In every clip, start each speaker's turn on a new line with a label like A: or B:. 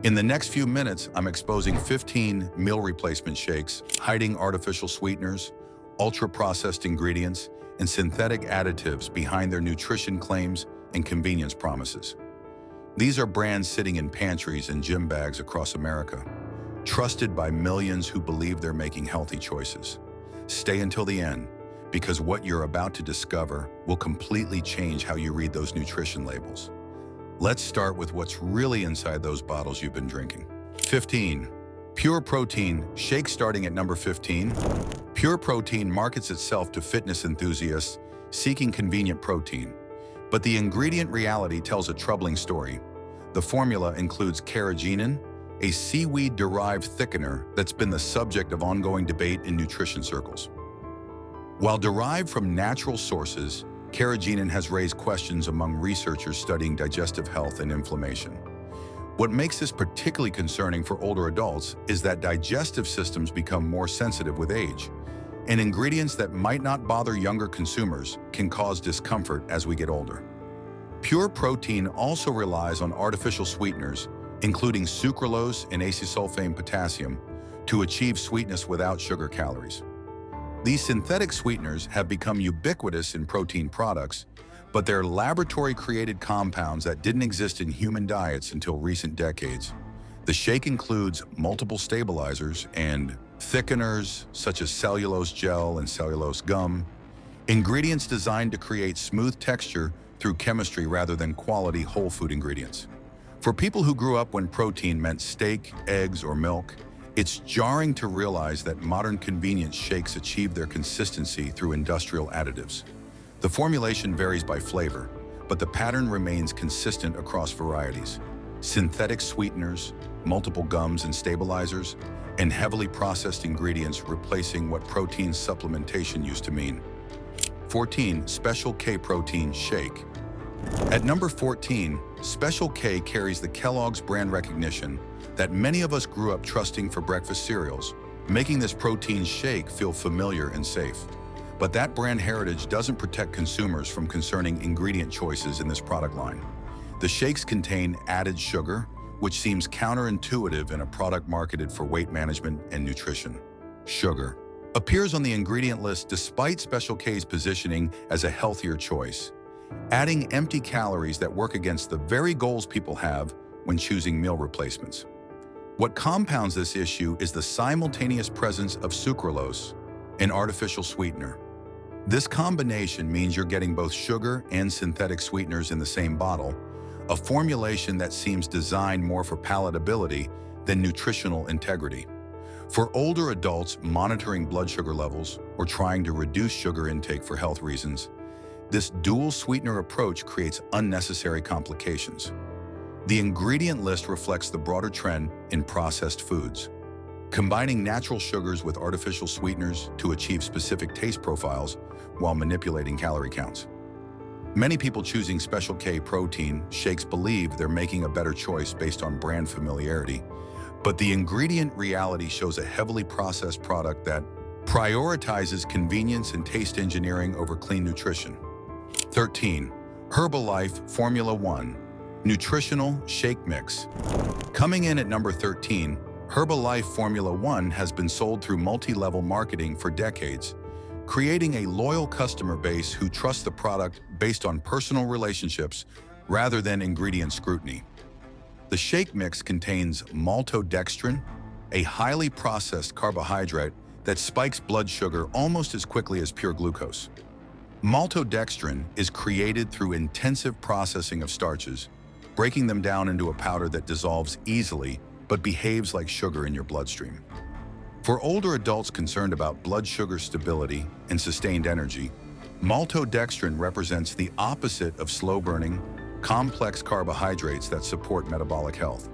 A: In the next few minutes, I'm exposing 15 meal replacement shakes, hiding artificial sweeteners, ultra-processed ingredients, and synthetic additives behind their nutrition claims and convenience promises. These are brands sitting in pantries and gym bags across America, trusted by millions who believe they're making healthy choices. Stay until the end, because what you're about to discover will completely change how you read those nutrition labels. Let's start with what's really inside those bottles you've been drinking. 15. Pure Protein shake. Starting at number 15. Pure Protein markets itself to fitness enthusiasts seeking convenient protein. But the ingredient reality tells a troubling story. The formula includes carrageenan, a seaweed-derived thickener that's been the subject of ongoing debate in nutrition circles. While derived from natural sources, carrageenan has raised questions among researchers studying digestive health and inflammation. What makes this particularly concerning for older adults is that digestive systems become more sensitive with age, and ingredients that might not bother younger consumers can cause discomfort as we get older. Pure Protein also relies on artificial sweeteners, including sucralose and acesulfame potassium, to achieve sweetness without sugar calories. These synthetic sweeteners have become ubiquitous in protein products, but they're laboratory-created compounds that didn't exist in human diets until recent decades. The shake includes multiple stabilizers and thickeners such as cellulose gel and cellulose gum, ingredients designed to create smooth texture through chemistry rather than quality whole food ingredients. For people who grew up when protein meant steak, eggs, or milk, it's jarring to realize that modern convenience shakes achieve their consistency through industrial additives. The formulation varies by flavor, but the pattern remains consistent across varieties. Synthetic sweeteners, multiple gums and stabilizers, and heavily processed ingredients replacing what protein supplementation used to mean. 14. Special K Protein Shake. At number 14, Special K carries the Kellogg's brand recognition that many of us grew up trusting for breakfast cereals, making this protein shake feel familiar and safe. But that brand heritage doesn't protect consumers from concerning ingredient choices in this product line. The shakes contain added sugar, which seems counterintuitive in a product marketed for weight management and nutrition. Sugar appears on the ingredient list despite Special K's positioning as a healthier choice, adding empty calories that work against the very goals people have when choosing meal replacements. What compounds this issue is the simultaneous presence of sucralose, an artificial sweetener. This combination means you're getting both sugar and synthetic sweeteners in the same bottle, a formulation that seems designed more for palatability than nutritional integrity. For older adults monitoring blood sugar levels or trying to reduce sugar intake for health reasons, this dual sweetener approach creates unnecessary complications. The ingredient list reflects the broader trend in processed foods, combining natural sugars with artificial sweeteners to achieve specific taste profiles while manipulating calorie counts. Many people choosing Special K Protein shakes believe they're making a better choice based on brand familiarity, but the ingredient reality shows a heavily processed product that prioritizes convenience and taste engineering over clean nutrition. 13. Herbalife Formula One Nutritional Shake Mix. Coming in at number 13, Herbalife Formula One has been sold through multi-level marketing for decades, creating a loyal customer base who trust the product based on personal relationships rather than ingredient scrutiny. The shake mix contains maltodextrin, a highly processed carbohydrate that spikes blood sugar almost as quickly as pure glucose. Maltodextrin is created through intensive processing of starches, breaking them down into a powder that dissolves easily but behaves like sugar in your bloodstream. For older adults concerned about blood sugar stability and sustained energy, maltodextrin represents the opposite of slow-burning, complex carbohydrates that support metabolic health.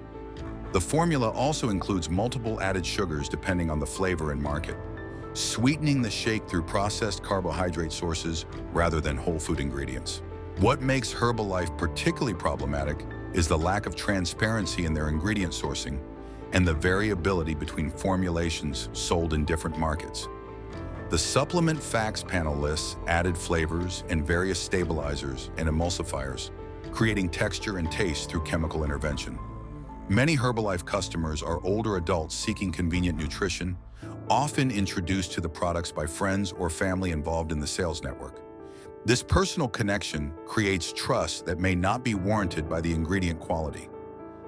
A: The formula also includes multiple added sugars depending on the flavor and market, sweetening the shake through processed carbohydrate sources rather than whole food ingredients. What makes Herbalife particularly problematic is the lack of transparency in their ingredient sourcing and the variability between formulations sold in different markets. The supplement facts panel lists added flavors and various stabilizers and emulsifiers, creating texture and taste through chemical intervention. Many Herbalife customers are older adults seeking convenient nutrition, often introduced to the products by friends or family involved in the sales network. This personal connection creates trust that may not be warranted by the ingredient quality.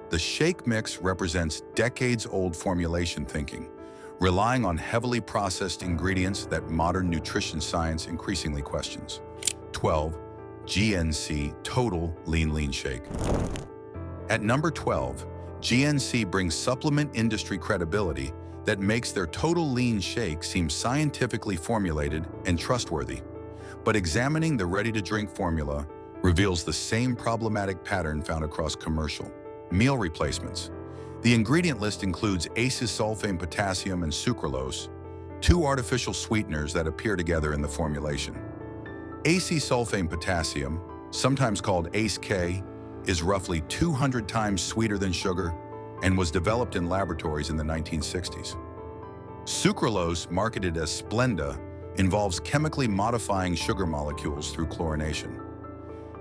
A: The shake mix represents decades-old formulation thinking, relying on heavily processed ingredients that modern nutrition science increasingly questions. 12. GNC Total Lean Shake. At number 12, GNC brings supplement industry credibility that makes their Total Lean Shake seem scientifically formulated and trustworthy. But examining the ready-to-drink formula reveals the same problematic pattern found across commercial meal replacements. The ingredient list includes acesulfame potassium and sucralose, two artificial sweeteners that appear together in the formulation. Acesulfame potassium, sometimes called ACE-K, is roughly 200 times sweeter than sugar and was developed in laboratories in the 1960s. Sucralose, marketed as Splenda, involves chemically modifying sugar molecules through chlorination.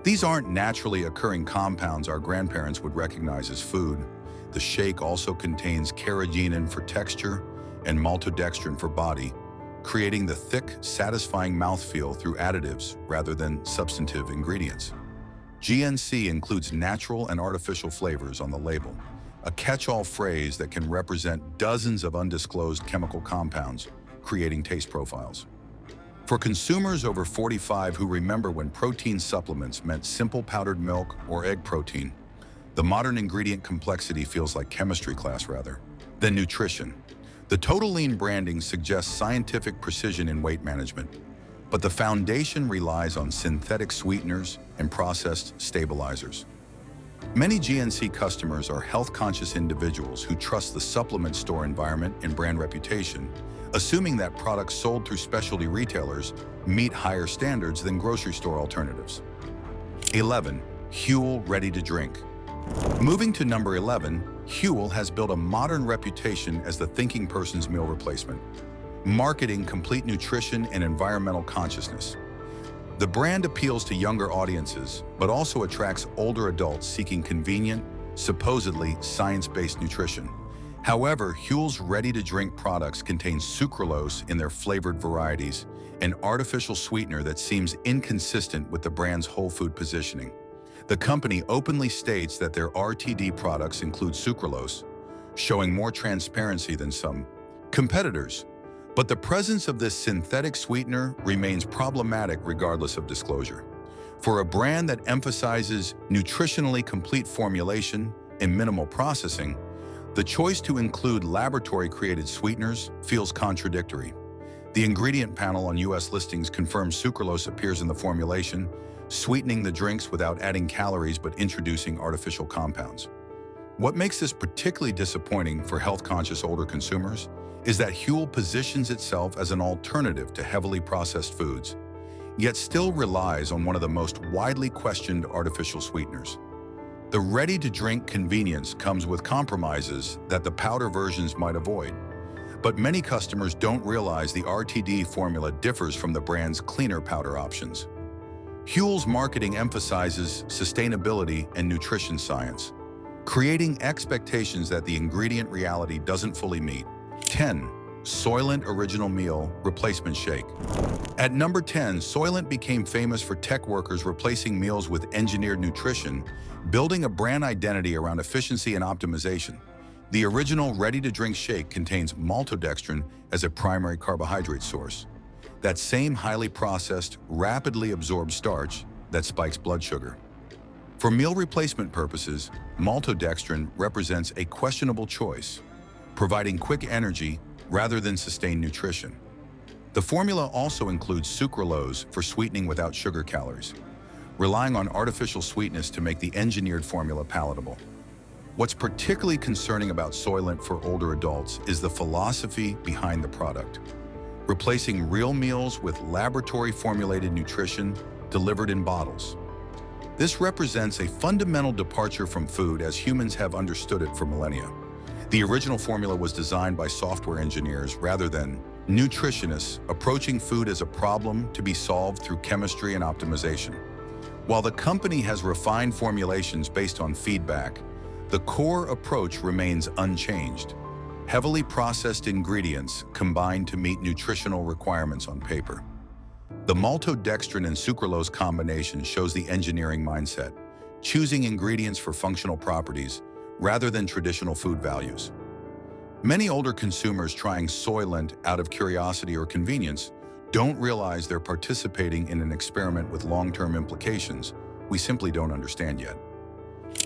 A: These aren't naturally occurring compounds our grandparents would recognize as food. The shake also contains carrageenan for texture and maltodextrin for body, creating the thick, satisfying mouthfeel through additives rather than substantive ingredients. GNC includes natural and artificial flavors on the label, a catch-all phrase that can represent dozens of undisclosed chemical compounds, creating taste profiles. For consumers over 45 who remember when protein supplements meant simple powdered milk or egg protein, the modern ingredient complexity feels like chemistry class rather than nutrition. The Total Lean branding suggests scientific precision in weight management, but the foundation relies on synthetic sweeteners and processed stabilizers. Many GNC customers are health-conscious individuals who trust the supplement store environment and brand reputation, assuming that products sold through specialty retailers meet higher standards than grocery store alternatives. 11. Huel Ready to Drink. Moving to number 11, Huel has built a modern reputation as the thinking person's meal replacement, marketing complete nutrition and environmental consciousness. The brand appeals to younger audiences, but also attracts older adults seeking convenient, supposedly science-based nutrition. However, Huel's ready-to-drink products contain sucralose in their flavored varieties, an artificial sweetener that seems inconsistent with the brand's whole food positioning. The company openly states that their RTD products include sucralose, showing more transparency than some competitors. But the presence of this synthetic sweetener remains problematic regardless of disclosure. For a brand that emphasizes nutritionally complete formulation and minimal processing, the choice to include laboratory-created sweeteners feels contradictory. The ingredient panel on U.S. listings confirms sucralose appears in the formulation, sweetening the drinks without adding calories but introducing artificial compounds. What makes this particularly disappointing for health-conscious older consumers is that Huel positions itself as an alternative to heavily processed foods, yet still relies on one of the most widely questioned artificial sweeteners. The ready-to-drink convenience comes with compromises that the powder versions might avoid, but many customers don't realize the RTD formula differs from the brand's cleaner powder options. Huel's marketing emphasizes sustainability and nutrition science, creating expectations that the ingredient reality doesn't fully meet. 10. Soylent Original Meal Replacement Shake. At number 10, Soylent became famous for tech workers replacing meals with engineered nutrition, building a brand identity around efficiency and optimization. The original ready-to-drink shake contains maltodextrin as a primary carbohydrate source. That same highly processed, rapidly absorbed starch that spikes blood sugar. For meal replacement purposes, maltodextrin represents a questionable choice, providing quick energy rather than sustained nutrition. The formula also includes sucralose for sweetening without sugar calories, relying on artificial sweetness to make the engineered formula palatable. What's particularly concerning about Soylent for older adults is the philosophy behind the product, replacing real meals with laboratory-formulated nutrition delivered in bottles. This represents a fundamental departure from food as humans have understood it for millennia. The original formula was designed by software engineers rather than nutritionists approaching food as a problem to be solved through chemistry and optimization. While the company has refined formulations based on feedback, The core approach remains unchanged. Heavily processed ingredients combined to meet nutritional requirements on paper. The maltodextrin and sucralose combination shows the engineering mindset, choosing ingredients for functional properties rather than traditional food values. Many older consumers trying Soylent out of curiosity or convenience don't realize they're participating in an experiment with long-term implications we simply don't understand yet.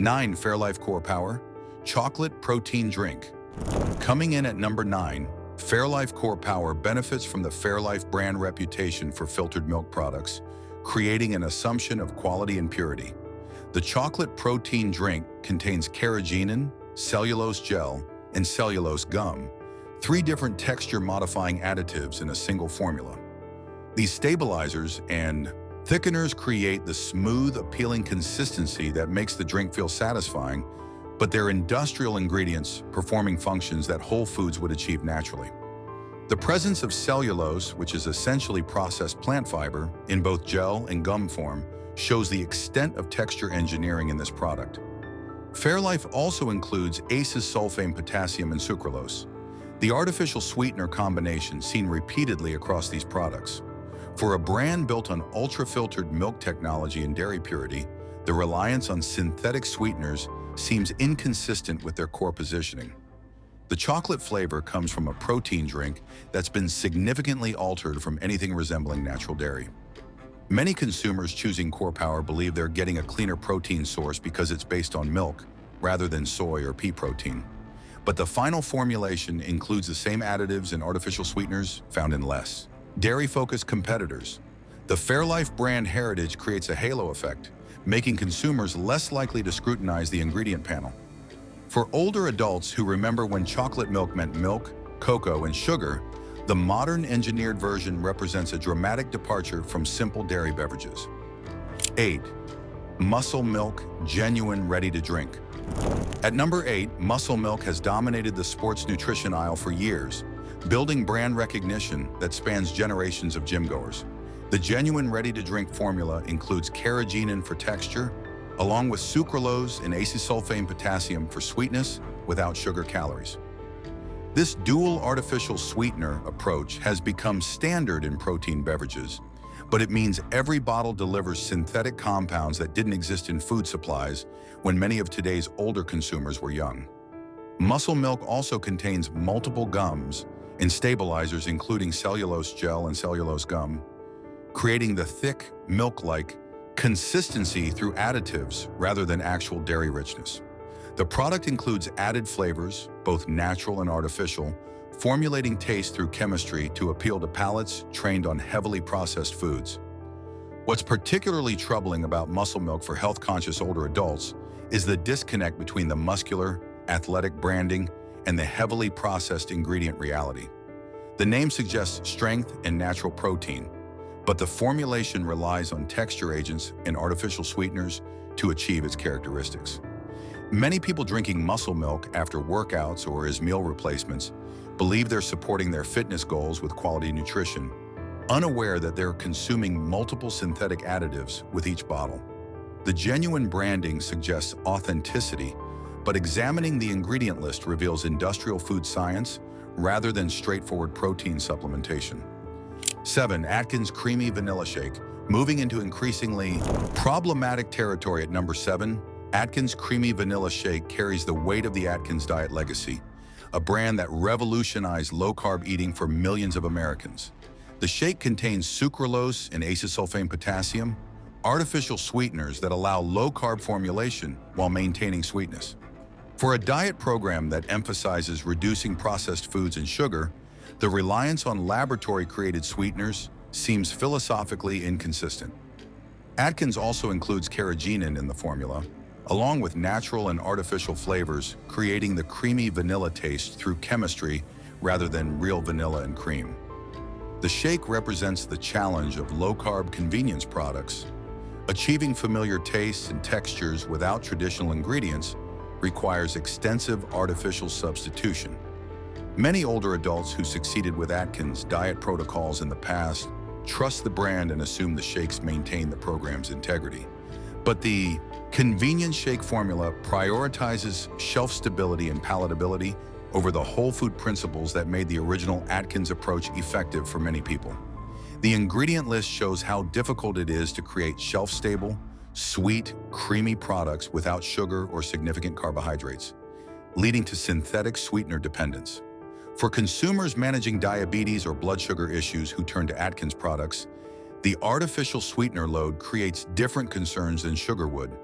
A: 9. Fairlife Core Power Chocolate Protein Drink. Coming in at number 9, Fairlife Core Power benefits from the Fairlife brand reputation for filtered milk products, creating an assumption of quality and purity. The chocolate protein drink contains carrageenan, cellulose gel, and cellulose gum, 3 different texture-modifying additives in a single formula. These stabilizers and thickeners create the smooth, appealing consistency that makes the drink feel satisfying, but they're industrial ingredients performing functions that whole foods would achieve naturally. The presence of cellulose, which is essentially processed plant fiber, in both gel and gum form, shows the extent of texture engineering in this product. Fairlife also includes acesulfame potassium and sucralose, the artificial sweetener combination seen repeatedly across these products. For a brand built on ultra-filtered milk technology and dairy purity, the reliance on synthetic sweeteners seems inconsistent with their core positioning. The chocolate flavor comes from a protein drink that's been significantly altered from anything resembling natural dairy. Many consumers choosing Core Power believe they're getting a cleaner protein source because it's based on milk rather than soy or pea protein. But the final formulation includes the same additives and artificial sweeteners found in less dairy-focused competitors. The Fairlife brand heritage creates a halo effect, making consumers less likely to scrutinize the ingredient panel. For older adults who remember when chocolate milk meant milk, cocoa, and sugar, the modern engineered version represents a dramatic departure from simple dairy beverages. 8. Muscle Milk Genuine Ready to Drink. At number 8, Muscle Milk has dominated the sports nutrition aisle for years, building brand recognition that spans generations of gym-goers. The genuine ready-to-drink formula includes carrageenan for texture, along with sucralose and acesulfame potassium for sweetness without sugar calories. This dual artificial sweetener approach has become standard in protein beverages, but it means every bottle delivers synthetic compounds that didn't exist in food supplies when many of today's older consumers were young. Muscle Milk also contains multiple gums and stabilizers including cellulose gel and cellulose gum, creating the thick, milk-like consistency through additives rather than actual dairy richness. The product includes added flavors, both natural and artificial, formulating taste through chemistry to appeal to palates trained on heavily processed foods. What's particularly troubling about Muscle Milk for health-conscious older adults is the disconnect between the muscular, athletic branding and the heavily processed ingredient reality. The name suggests strength and natural protein, but the formulation relies on texture agents and artificial sweeteners to achieve its characteristics. Many people drinking Muscle Milk after workouts or as meal replacements believe they're supporting their fitness goals with quality nutrition, unaware that they're consuming multiple synthetic additives with each bottle. The genuine branding suggests authenticity, but examining the ingredient list reveals industrial food science rather than straightforward protein supplementation. 7. Atkins Creamy Vanilla Shake. Moving into increasingly problematic territory at number 7, Atkins Creamy Vanilla Shake carries the weight of the Atkins diet legacy, a brand that revolutionized low-carb eating for millions of Americans. The shake contains sucralose and acesulfame potassium, artificial sweeteners that allow low-carb formulation while maintaining sweetness. For a diet program that emphasizes reducing processed foods and sugar, the reliance on laboratory-created sweeteners seems philosophically inconsistent. Atkins also includes carrageenan in the formula, along with natural and artificial flavors, creating the creamy vanilla taste through chemistry rather than real vanilla and cream. The shake represents the challenge of low-carb convenience products. Achieving familiar tastes and textures without traditional ingredients requires extensive artificial substitution. Many older adults who succeeded with Atkins diet protocols in the past trust the brand and assume the shakes maintain the program's integrity. But the Convenience shake formula prioritizes shelf stability and palatability over the whole food principles that made the original Atkins approach effective for many people. The ingredient list shows how difficult it is to create shelf-stable, sweet, creamy products without sugar or significant carbohydrates, leading to synthetic sweetener dependence. For consumers managing diabetes or blood sugar issues who turn to Atkins products, the artificial sweetener load creates different concerns than sugar would,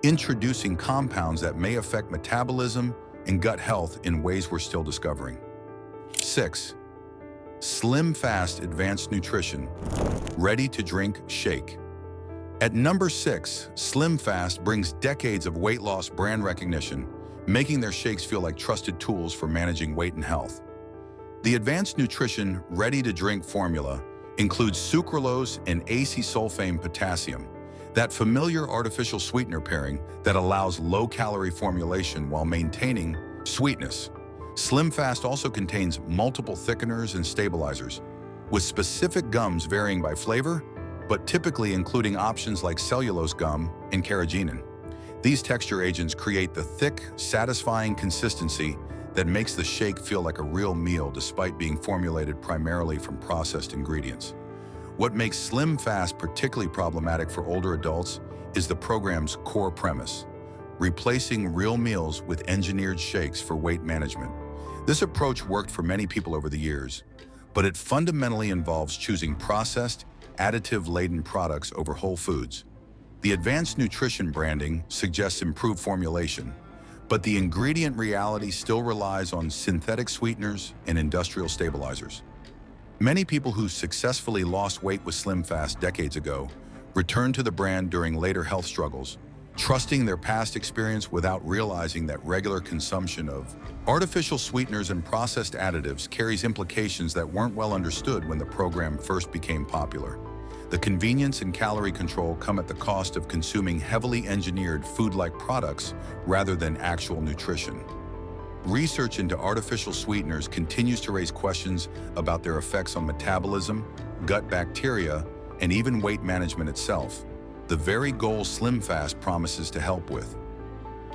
A: introducing compounds that may affect metabolism and gut health in ways we're still discovering. 6. SlimFast Advanced Nutrition Ready-to-Drink Shake. At number 6, SlimFast brings decades of weight loss brand recognition, making their shakes feel like trusted tools for managing weight and health. The Advanced Nutrition Ready-to-Drink formula includes sucralose and acetylsulfame potassium, that familiar artificial sweetener pairing that allows low-calorie formulation while maintaining sweetness. SlimFast also contains multiple thickeners and stabilizers, with specific gums varying by flavor, but typically including options like cellulose gum and carrageenan. These texture agents create the thick, satisfying consistency that makes the shake feel like a real meal despite being formulated primarily from processed ingredients. What makes SlimFast particularly problematic for older adults is the program's core premise: replacing real meals with engineered shakes for weight management. This approach worked for many people over the years, but it fundamentally involves choosing processed, additive-laden products over whole foods. The Advanced Nutrition branding suggests improved formulation, but the ingredient reality still relies on synthetic sweeteners and industrial stabilizers. Many people who successfully lost weight with SlimFast decades ago returned to the brand during later health struggles, trusting their past experience without realizing that regular consumption of artificial sweeteners and processed additives carries implications that weren't well understood when the program first became popular. The convenience and calorie control come at the cost of consuming heavily engineered food-like products rather than actual nutrition. Research into artificial sweeteners continues to raise questions about their effects on metabolism, gut bacteria, and even weight management itself, the very goal SlimFast promises to help with.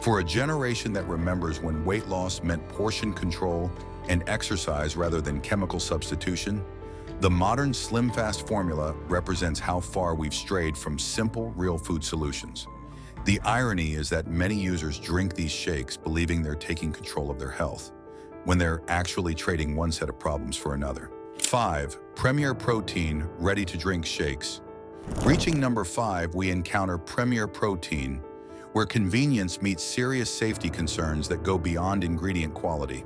A: For a generation that remembers when weight loss meant portion control and exercise rather than chemical substitution, the modern SlimFast formula represents how far we've strayed from simple, real food solutions. The irony is that many users drink these shakes believing they're taking control of their health, when they're actually trading one set of problems for another. 5. Premier Protein Ready-to-Drink Shakes. Reaching number 5, we encounter Premier Protein, where convenience meets serious safety concerns that go beyond ingredient quality.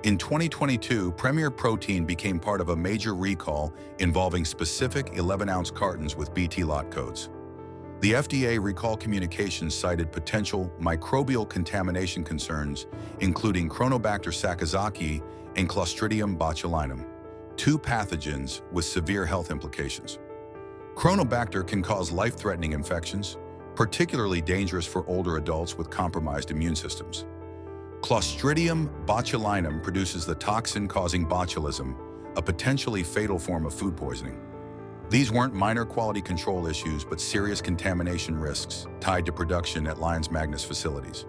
A: In 2022, Premier Protein became part of a major recall involving specific 11-ounce cartons with BT lot codes. The FDA recall communications cited potential microbial contamination concerns, including Chronobacter sakazaki and Clostridium botulinum, 2 pathogens with severe health implications. Chronobacter can cause life-threatening infections, particularly dangerous for older adults with compromised immune systems. Clostridium botulinum produces the toxin causing botulism, a potentially fatal form of food poisoning. These weren't minor quality control issues, but serious contamination risks tied to production at Lyons Magnus facilities.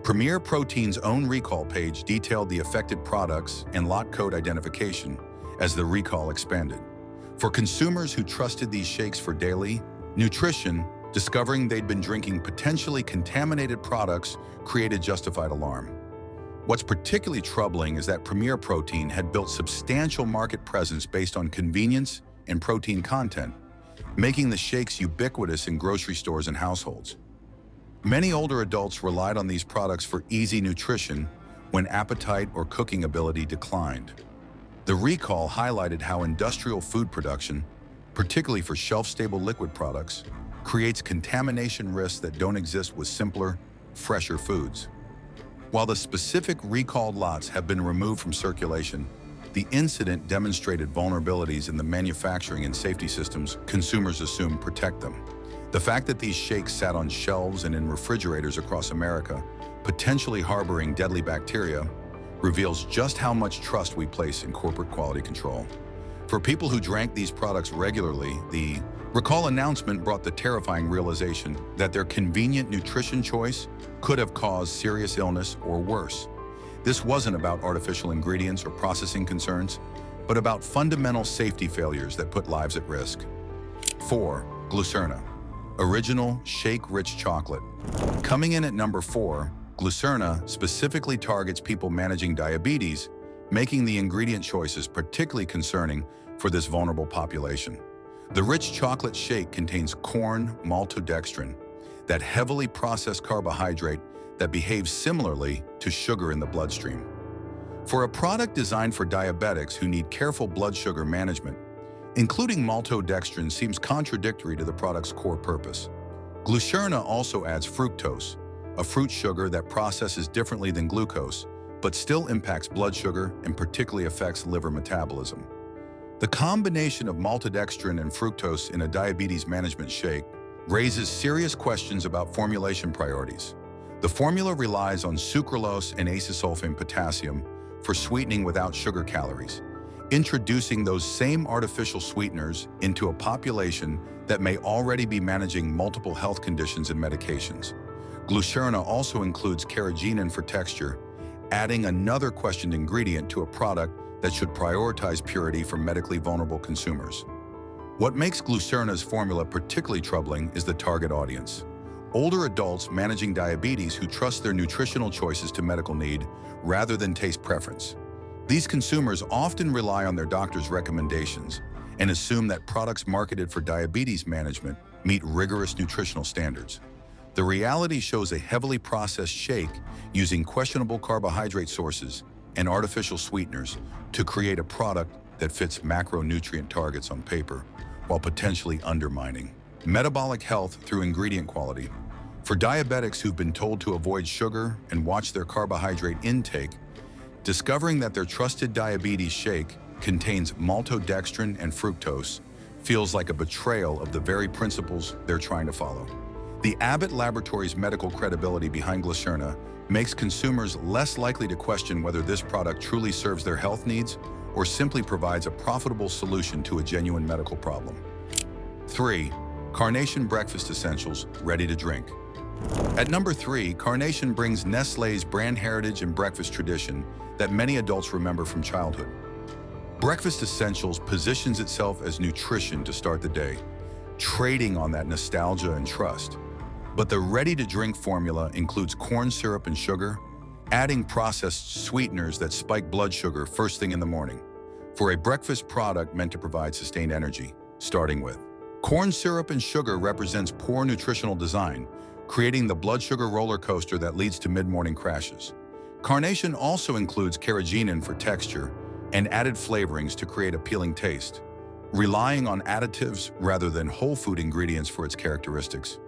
A: Premier Protein's own recall page detailed the affected products and lot code identification as the recall expanded. For consumers who trusted these shakes for daily nutrition, discovering they'd been drinking potentially contaminated products created justified alarm. What's particularly troubling is that Premier Protein had built substantial market presence based on convenience and protein content, making the shakes ubiquitous in grocery stores and households. Many older adults relied on these products for easy nutrition when appetite or cooking ability declined. The recall highlighted how industrial food production, particularly for shelf-stable liquid products, creates contamination risks that don't exist with simpler, fresher foods. While the specific recalled lots have been removed from circulation, the incident demonstrated vulnerabilities in the manufacturing and safety systems consumers assume protect them. The fact that these shakes sat on shelves and in refrigerators across America, potentially harboring deadly bacteria, reveals just how much trust we place in corporate quality control. For people who drank these products regularly, the Recall announcement brought the terrifying realization that their convenient nutrition choice could have caused serious illness or worse. This wasn't about artificial ingredients or processing concerns, but about fundamental safety failures that put lives at risk. 4. Glucerna, original shake-rich chocolate. Coming in at number 4, Glucerna specifically targets people managing diabetes, making the ingredient choices particularly concerning for this vulnerable population. The rich chocolate shake contains corn maltodextrin, that heavily processed carbohydrate that behaves similarly to sugar in the bloodstream. For a product designed for diabetics who need careful blood sugar management, including maltodextrin seems contradictory to the product's core purpose. Glucerna also adds fructose, a fruit sugar that processes differently than glucose, but still impacts blood sugar and particularly affects liver metabolism. The combination of maltodextrin and fructose in a diabetes management shake raises serious questions about formulation priorities. The formula relies on sucralose and acesulfame potassium for sweetening without sugar calories, introducing those same artificial sweeteners into a population that may already be managing multiple health conditions and medications. Glucerna also includes carrageenan for texture, adding another questioned ingredient to a product that should prioritize purity for medically vulnerable consumers. What makes Glucerna's formula particularly troubling is the target audience: older adults managing diabetes who trust their nutritional choices to medical need rather than taste preference. These consumers often rely on their doctor's recommendations and assume that products marketed for diabetes management meet rigorous nutritional standards. The reality shows a heavily processed shake using questionable carbohydrate sources and artificial sweeteners to create a product that fits macronutrient targets on paper, while potentially undermining metabolic health through ingredient quality. For diabetics who've been told to avoid sugar and watch their carbohydrate intake, discovering that their trusted diabetes shake contains maltodextrin and fructose feels like a betrayal of the very principles they're trying to follow. The Abbott Laboratories' medical credibility behind Glucerna makes consumers less likely to question whether this product truly serves their health needs or simply provides a profitable solution to a genuine medical problem. 3. Carnation Breakfast Essentials, ready to drink. At number 3, Carnation brings Nestlé's brand heritage and breakfast tradition that many adults remember from childhood. Breakfast Essentials positions itself as nutrition to start the day, trading on that nostalgia and trust. But the ready-to-drink formula includes corn syrup and sugar, adding processed sweeteners that spike blood sugar first thing in the morning. For a breakfast product meant to provide sustained energy, starting with corn syrup and sugar represents poor nutritional design, creating the blood sugar roller coaster that leads to mid-morning crashes. Carnation also includes carrageenan for texture and added flavorings to create appealing taste, relying on additives rather than whole food ingredients for its characteristics.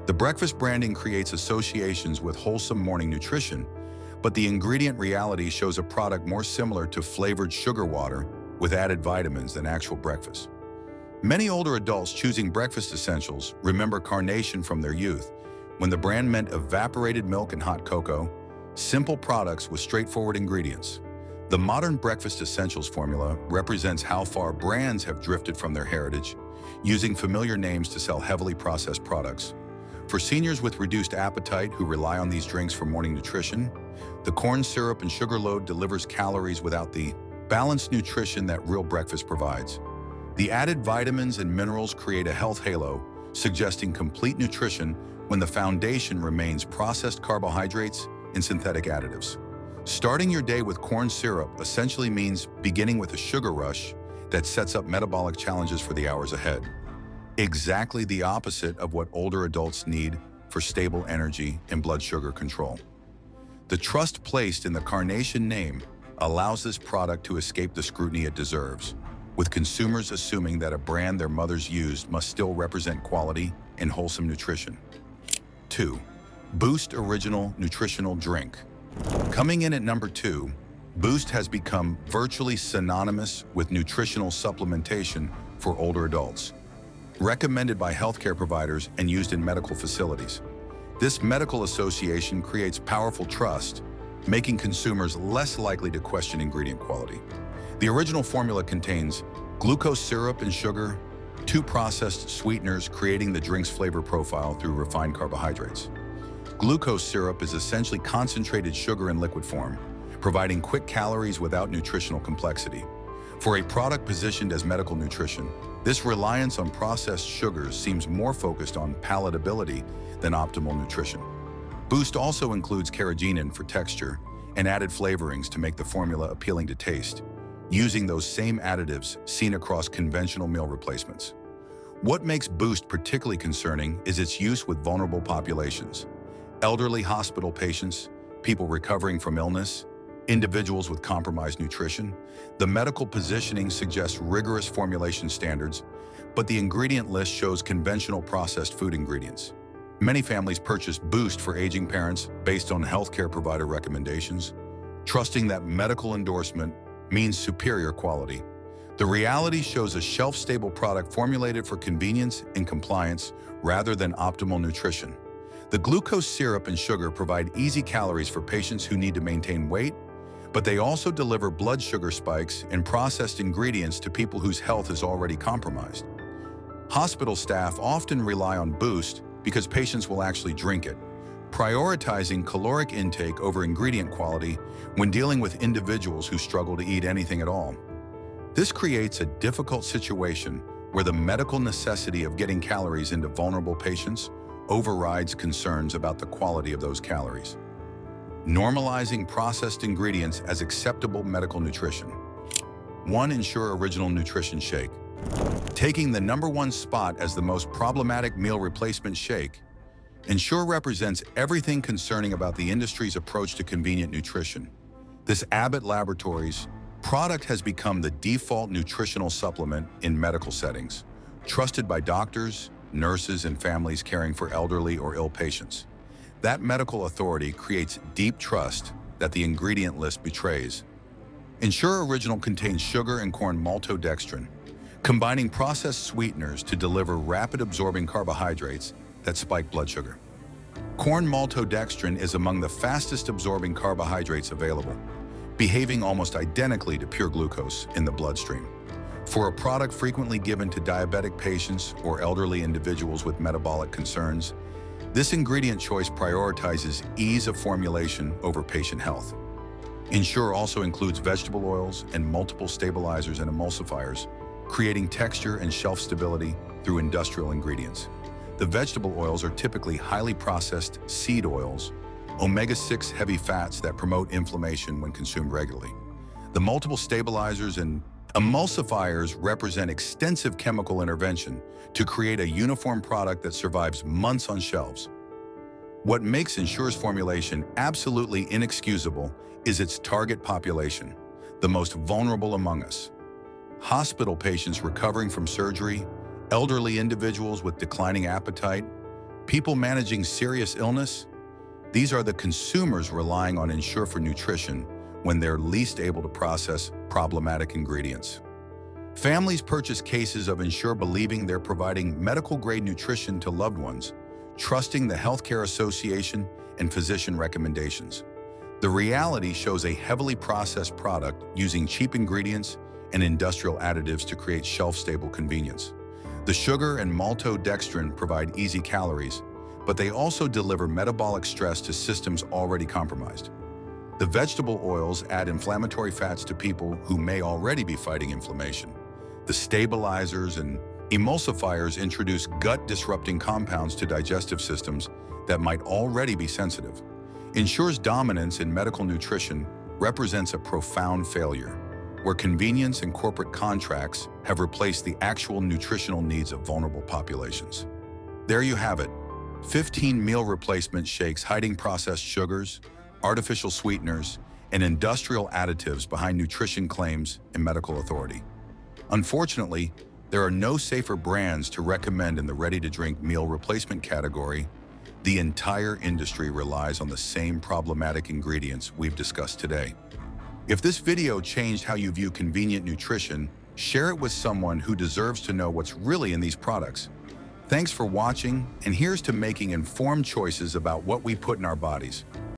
A: The breakfast branding creates associations with wholesome morning nutrition, but the ingredient reality shows a product more similar to flavored sugar water with added vitamins than actual breakfast. Many older adults choosing breakfast essentials remember Carnation from their youth, when the brand meant evaporated milk and hot cocoa, simple products with straightforward ingredients. The modern breakfast essentials formula represents how far brands have drifted from their heritage, using familiar names to sell heavily processed products. For seniors with reduced appetite who rely on these drinks for morning nutrition, the corn syrup and sugar load delivers calories without the balanced nutrition that real breakfast provides. The added vitamins and minerals create a health halo, suggesting complete nutrition when the foundation remains processed carbohydrates and synthetic additives. Starting your day with corn syrup essentially means beginning with a sugar rush that sets up metabolic challenges for the hours ahead. Exactly the opposite of what older adults need for stable energy and blood sugar control. The trust placed in the Carnation name allows this product to escape the scrutiny it deserves, with consumers assuming that a brand their mothers used must still represent quality and wholesome nutrition. 2. Boost Original Nutritional Drink. Coming in at number 2, Boost has become virtually synonymous with nutritional supplementation for older adults, recommended by healthcare providers and used in medical facilities. This medical association creates powerful trust, making consumers less likely to question ingredient quality. The original formula contains glucose syrup and sugar, two processed sweeteners creating the drink's flavor profile through refined carbohydrates. Glucose syrup is essentially concentrated sugar in liquid form, providing quick calories without nutritional complexity. For a product positioned as medical nutrition, this reliance on processed sugars seems more focused on palatability than optimal nutrition. Boost also includes carrageenan for texture and added flavorings to make the formula appealing to taste, using those same additives seen across conventional meal replacements. What makes Boost particularly concerning is its use with vulnerable populations: elderly hospital patients, people recovering from illness, individuals with compromised nutrition. The medical positioning suggests rigorous formulation standards, but the ingredient list shows conventional processed food ingredients. Many families purchase Boost for aging parents based on healthcare provider recommendations, trusting that medical endorsement means superior quality. The reality shows a shelf-stable product formulated for convenience and compliance rather than optimal nutrition. The glucose syrup and sugar provide easy calories for patients who need to maintain weight, but they also deliver blood sugar spikes and processed ingredients to people whose health is already compromised. Hospital staff often rely on Boost because patients will actually drink it, prioritizing caloric intake over ingredient quality when dealing with individuals who struggle to eat anything at all. This creates a difficult situation where the medical necessity of getting calories into vulnerable patients overrides concerns about the quality of those calories. Normalizing processed ingredients as acceptable medical nutrition. 1. Ensure Original Nutrition Shake. Taking the #1 spot as the most problematic meal replacement shake, Ensure represents everything concerning about the industry's approach to convenient nutrition. This Abbott Laboratories product has become the default nutritional supplement in medical settings, trusted by doctors, nurses, and families caring for elderly or ill patients. That medical authority creates deep trust that the ingredient list betrays. Ensure Original contains sugar and corn maltodextrin, combining processed sweeteners to deliver rapid-absorbing carbohydrates that spike blood sugar. Corn maltodextrin is among the fastest-absorbing carbohydrates available, behaving almost identically to pure glucose in the bloodstream. For a product frequently given to diabetic patients or elderly individuals with metabolic concerns, this ingredient choice prioritizes ease of formulation over patient health. Ensure also includes vegetable oils and multiple stabilizers and emulsifiers, creating texture and shelf stability through industrial ingredients. The vegetable oils are typically highly processed seed oils, omega-6 heavy fats that promote inflammation when consumed regularly. The multiple stabilizers and emulsifiers represent extensive chemical intervention to create a uniform product that survives months on shelves. What makes Ensure's formulation absolutely inexcusable is its target population, the most vulnerable among us. Hospital patients recovering from surgery, elderly individuals with declining appetite, people managing serious illness. These are the consumers relying on Ensure for nutrition when they're least able to process problematic ingredients. Families purchase cases of Ensure believing they're providing medical-grade nutrition to loved ones, trusting the Healthcare Association and physician recommendations. The reality shows a heavily processed product using cheap ingredients and industrial additives to create shelf-stable convenience. The sugar and maltodextrin provide easy calories, but they also deliver metabolic stress to systems already compromised. The vegetable oils add inflammatory fats to people who may already be fighting inflammation. The stabilizers and emulsifiers introduce gut-disrupting compounds to digestive systems that might already be sensitive. Ensure's dominance in medical nutrition represents a profound failure, where convenience and corporate contracts have replaced the actual nutritional needs of vulnerable populations. There you have it, 15 meal replacement shakes hiding processed sugars, artificial sweeteners, and industrial additives behind nutrition claims and medical authority. Unfortunately, there are no safer brands to recommend in the ready-to-drink meal replacement category. The entire industry relies on the same problematic ingredients we've discussed today. If this video changed how you view convenient nutrition, share it with someone who deserves to know what's really in these products. Thanks for watching, and here's to making informed choices about what we put in our bodies.